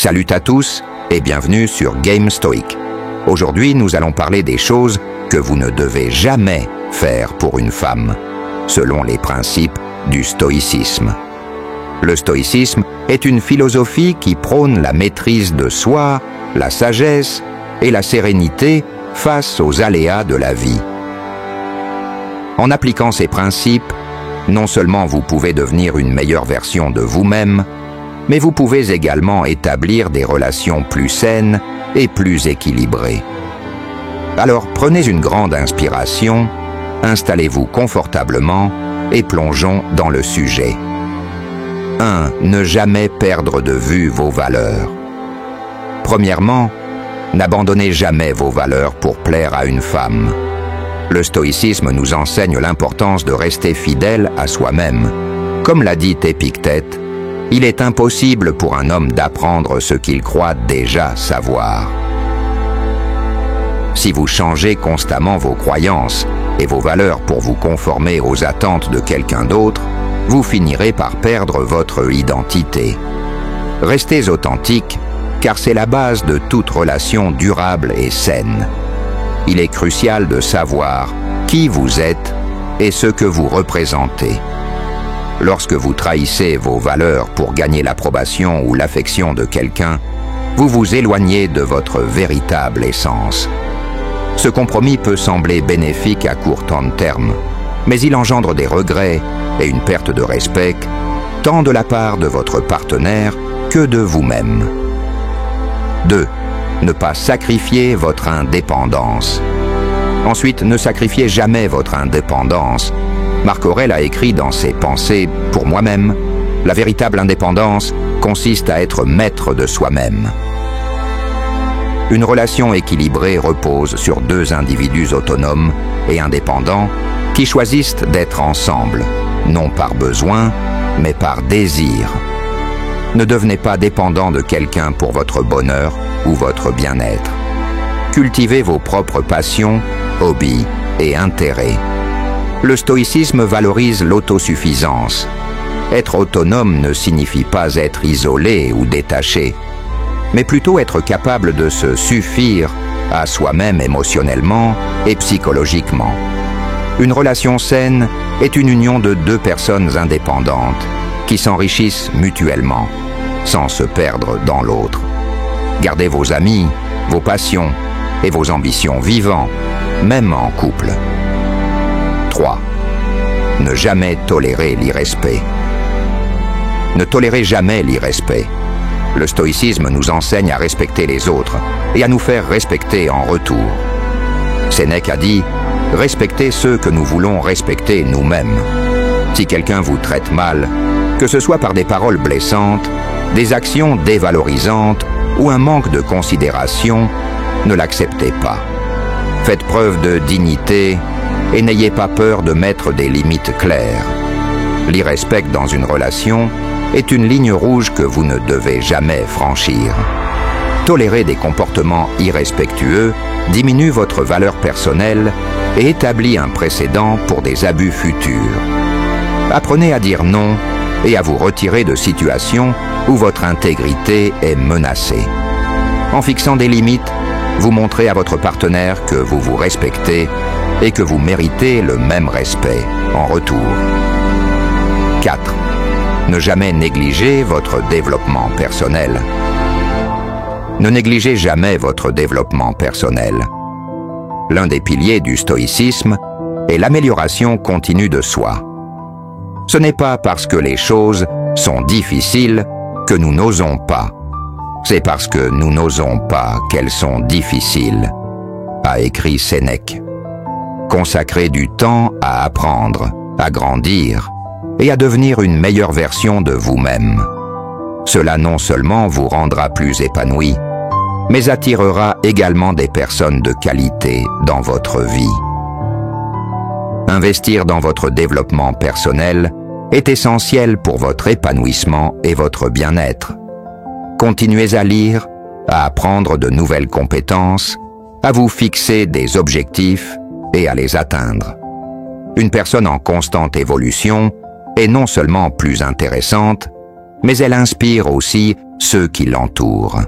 Salut à tous et bienvenue sur Game Stoic. Aujourd'hui, nous allons parler des choses que vous ne devez jamais faire pour une femme, selon les principes du stoïcisme. Le stoïcisme est une philosophie qui prône la maîtrise de soi, la sagesse et la sérénité face aux aléas de la vie. En appliquant ces principes, non seulement vous pouvez devenir une meilleure version de vous-même, mais vous pouvez également établir des relations plus saines et plus équilibrées. Alors prenez une grande inspiration, installez-vous confortablement et plongeons dans le sujet. 1. Ne jamais perdre de vue vos valeurs. Premièrement, n'abandonnez jamais vos valeurs pour plaire à une femme. Le stoïcisme nous enseigne l'importance de rester fidèle à soi-même. Comme l'a dit Épictète, il est impossible pour un homme d'apprendre ce qu'il croit déjà savoir. Si vous changez constamment vos croyances et vos valeurs pour vous conformer aux attentes de quelqu'un d'autre, vous finirez par perdre votre identité. Restez authentique, car c'est la base de toute relation durable et saine. Il est crucial de savoir qui vous êtes et ce que vous représentez. Lorsque vous trahissez vos valeurs pour gagner l'approbation ou l'affection de quelqu'un, vous vous éloignez de votre véritable essence. Ce compromis peut sembler bénéfique à court terme, mais il engendre des regrets et une perte de respect, tant de la part de votre partenaire que de vous-même. 2. Ne pas sacrifier votre indépendance. Ensuite, ne sacrifiez jamais votre indépendance. Marc Aurèle a écrit dans ses Pensées pour moi-même, « La véritable indépendance consiste à être maître de soi-même ». Une relation équilibrée repose sur deux individus autonomes et indépendants qui choisissent d'être ensemble, non par besoin, mais par désir. Ne devenez pas dépendant de quelqu'un pour votre bonheur ou votre bien-être. Cultivez vos propres passions, hobbies et intérêts. Le stoïcisme valorise l'autosuffisance. Être autonome ne signifie pas être isolé ou détaché, mais plutôt être capable de se suffire à soi-même émotionnellement et psychologiquement. Une relation saine est une union de deux personnes indépendantes qui s'enrichissent mutuellement, sans se perdre dans l'autre. Gardez vos amis, vos passions et vos ambitions vivants, même en couple. 3. Ne jamais tolérer l'irrespect. Ne tolérez jamais l'irrespect. Le stoïcisme nous enseigne à respecter les autres et à nous faire respecter en retour. Sénèque a dit « Respectez ceux que nous voulons respecter nous-mêmes ». Si quelqu'un vous traite mal, que ce soit par des paroles blessantes, des actions dévalorisantes ou un manque de considération, ne l'acceptez pas. Faites preuve de dignité et n'ayez pas peur de mettre des limites claires. L'irrespect dans une relation est une ligne rouge que vous ne devez jamais franchir. Tolérer des comportements irrespectueux diminue votre valeur personnelle et établit un précédent pour des abus futurs. Apprenez à dire non et à vous retirer de situations où votre intégrité est menacée. En fixant des limites, vous montrez à votre partenaire que vous vous respectez et que vous méritez le même respect en retour. 4. Ne jamais négliger votre développement personnel. Ne négligez jamais votre développement personnel. L'un des piliers du stoïcisme est l'amélioration continue de soi. Ce n'est pas parce que les choses sont difficiles que nous n'osons pas. C'est parce que nous n'osons pas qu'elles sont difficiles, a écrit Sénèque. Consacrez du temps à apprendre, à grandir et à devenir une meilleure version de vous-même. Cela non seulement vous rendra plus épanoui, mais attirera également des personnes de qualité dans votre vie. Investir dans votre développement personnel est essentiel pour votre épanouissement et votre bien-être. Continuez à lire, à apprendre de nouvelles compétences, à vous fixer des objectifs et à les atteindre. Une personne en constante évolution est non seulement plus intéressante, mais elle inspire aussi ceux qui l'entourent.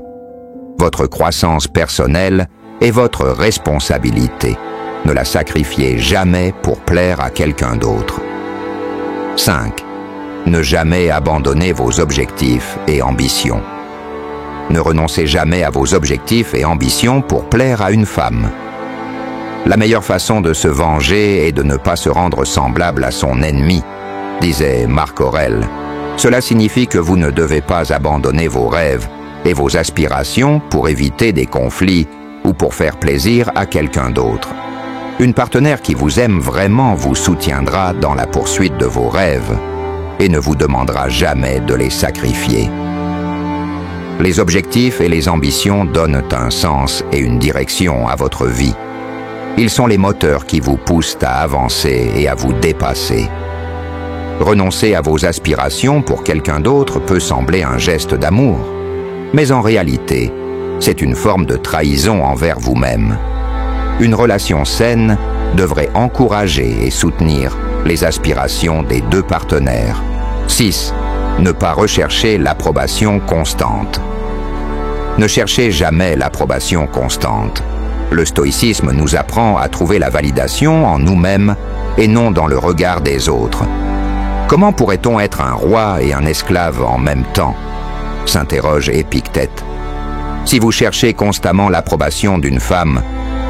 Votre croissance personnelle est votre responsabilité. Ne la sacrifiez jamais pour plaire à quelqu'un d'autre. 5. Ne jamais abandonner vos objectifs et ambitions. Ne renoncez jamais à vos objectifs et ambitions pour plaire à une femme. La meilleure façon de se venger est de ne pas se rendre semblable à son ennemi, disait Marc Aurèle. Cela signifie que vous ne devez pas abandonner vos rêves et vos aspirations pour éviter des conflits ou pour faire plaisir à quelqu'un d'autre. Une partenaire qui vous aime vraiment vous soutiendra dans la poursuite de vos rêves et ne vous demandera jamais de les sacrifier. Les objectifs et les ambitions donnent un sens et une direction à votre vie. Ils sont les moteurs qui vous poussent à avancer et à vous dépasser. Renoncer à vos aspirations pour quelqu'un d'autre peut sembler un geste d'amour, mais en réalité, c'est une forme de trahison envers vous-même. Une relation saine devrait encourager et soutenir les aspirations des deux partenaires. 6. Ne pas rechercher l'approbation constante. Ne cherchez jamais l'approbation constante. Le stoïcisme nous apprend à trouver la validation en nous-mêmes et non dans le regard des autres. Comment pourrait-on être un roi et un esclave en même temps ? S'interroge Épictète. Si vous cherchez constamment l'approbation d'une femme,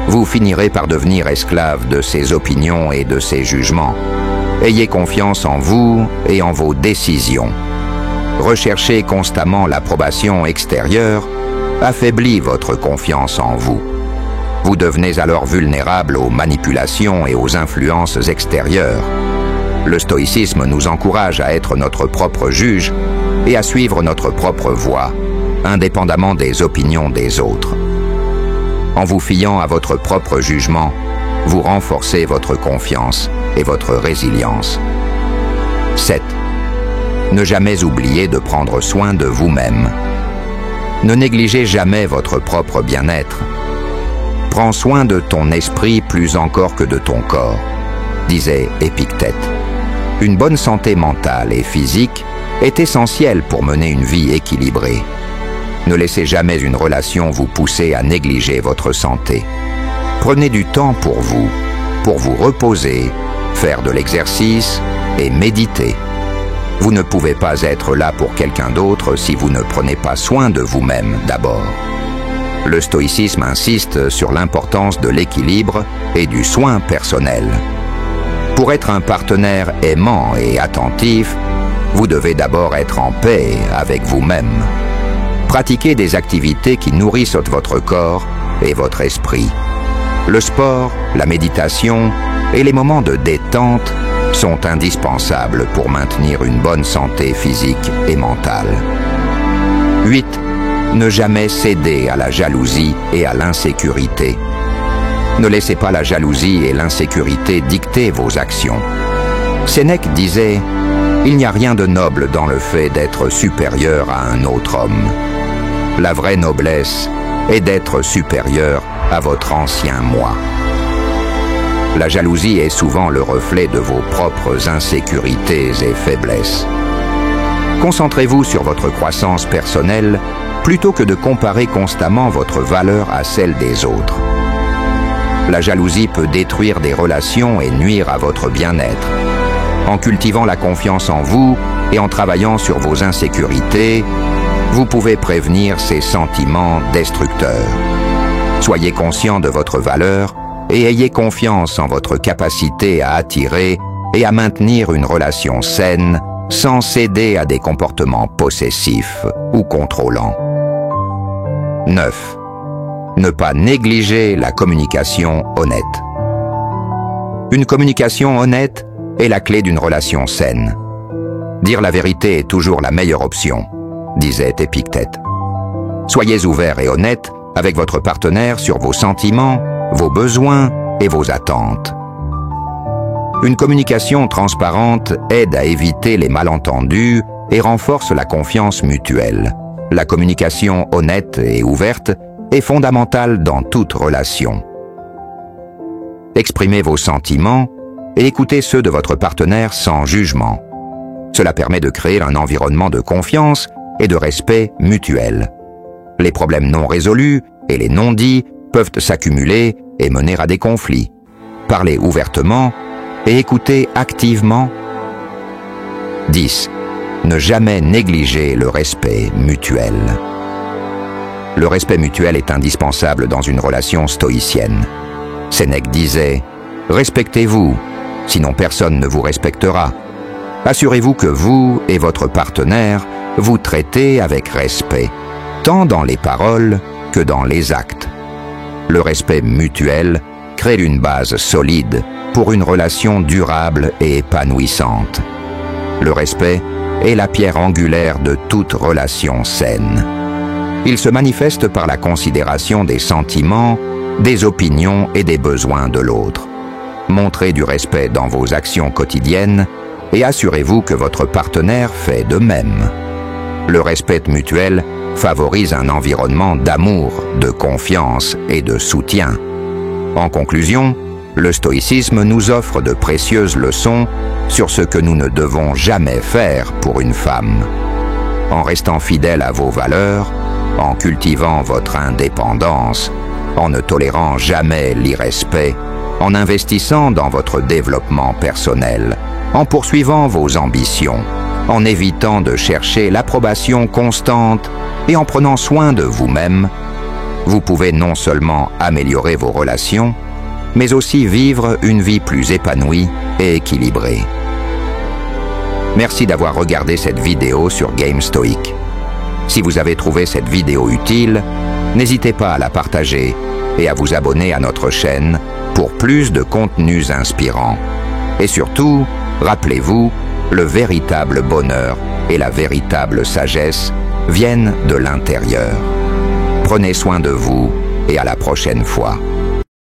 vous finirez par devenir esclave de ses opinions et de ses jugements. Ayez confiance en vous et en vos décisions. Rechercher constamment l'approbation extérieure affaiblit votre confiance en vous. Vous devenez alors vulnérable aux manipulations et aux influences extérieures. Le stoïcisme nous encourage à être notre propre juge et à suivre notre propre voie, indépendamment des opinions des autres. En vous fiant à votre propre jugement, vous renforcez votre confiance et votre résilience. 7. Ne jamais oublier de prendre soin de vous-même. Ne négligez jamais votre propre bien-être. Prends soin de ton esprit plus encore que de ton corps, disait Épictète. Une bonne santé mentale et physique est essentielle pour mener une vie équilibrée. Ne laissez jamais une relation vous pousser à négliger votre santé. Prenez du temps pour vous reposer, faire de l'exercice et méditer. Vous ne pouvez pas être là pour quelqu'un d'autre si vous ne prenez pas soin de vous-même d'abord. Le stoïcisme insiste sur l'importance de l'équilibre et du soin personnel. Pour être un partenaire aimant et attentif, vous devez d'abord être en paix avec vous-même. Pratiquez des activités qui nourrissent votre corps et votre esprit. Le sport, la méditation et les moments de détente sont indispensables pour maintenir une bonne santé physique et mentale. 8. Ne jamais céder à la jalousie et à l'insécurité. Ne laissez pas la jalousie et l'insécurité dicter vos actions. Sénèque disait « Il n'y a rien de noble dans le fait d'être supérieur à un autre homme. La vraie noblesse est d'être supérieur à votre ancien moi. » La jalousie est souvent le reflet de vos propres insécurités et faiblesses. Concentrez-vous sur votre croissance personnelle plutôt que de comparer constamment votre valeur à celle des autres. La jalousie peut détruire des relations et nuire à votre bien-être. En cultivant la confiance en vous et en travaillant sur vos insécurités, vous pouvez prévenir ces sentiments destructeurs. Soyez conscient de votre valeur et ayez confiance en votre capacité à attirer et à maintenir une relation saine sans céder à des comportements possessifs ou contrôlants. 9. Ne pas négliger la communication honnête. Une communication honnête est la clé d'une relation saine. Dire la vérité est toujours la meilleure option, disait Épictète. Soyez ouvert et honnête avec votre partenaire sur vos sentiments, vos besoins et vos attentes. Une communication transparente aide à éviter les malentendus et renforce la confiance mutuelle. La communication honnête et ouverte est fondamentale dans toute relation. Exprimez vos sentiments et écoutez ceux de votre partenaire sans jugement. Cela permet de créer un environnement de confiance et de respect mutuel. Les problèmes non résolus et les non-dits peuvent s'accumuler et mener à des conflits. Parlez ouvertement et écoutez activement. 10. Ne jamais négliger le respect mutuel. Le respect mutuel est indispensable dans une relation stoïcienne. Sénèque disait « Respectez-vous, sinon personne ne vous respectera. Assurez-vous que vous et votre partenaire vous traitez avec respect, tant dans les paroles que dans les actes. Le respect mutuel crée une base solide pour une relation durable et épanouissante. Le respect est la pierre angulaire de toute relation saine. Il se manifeste par la considération des sentiments, des opinions et des besoins de l'autre. Montrez du respect dans vos actions quotidiennes et assurez-vous que votre partenaire fait de même. Le respect mutuel favorise un environnement d'amour, de confiance et de soutien. En conclusion, le stoïcisme nous offre de précieuses leçons sur ce que nous ne devons jamais faire pour une femme. En restant fidèle à vos valeurs, en cultivant votre indépendance, en ne tolérant jamais l'irrespect, en investissant dans votre développement personnel, en poursuivant vos ambitions, en évitant de chercher l'approbation constante et en prenant soin de vous-même, vous pouvez non seulement améliorer vos relations, mais aussi vivre une vie plus épanouie et équilibrée. Merci d'avoir regardé cette vidéo sur Game Stoic. Si vous avez trouvé cette vidéo utile, n'hésitez pas à la partager et à vous abonner à notre chaîne pour plus de contenus inspirants. Et surtout, rappelez-vous, le véritable bonheur et la véritable sagesse viennent de l'intérieur. Prenez soin de vous et à la prochaine fois.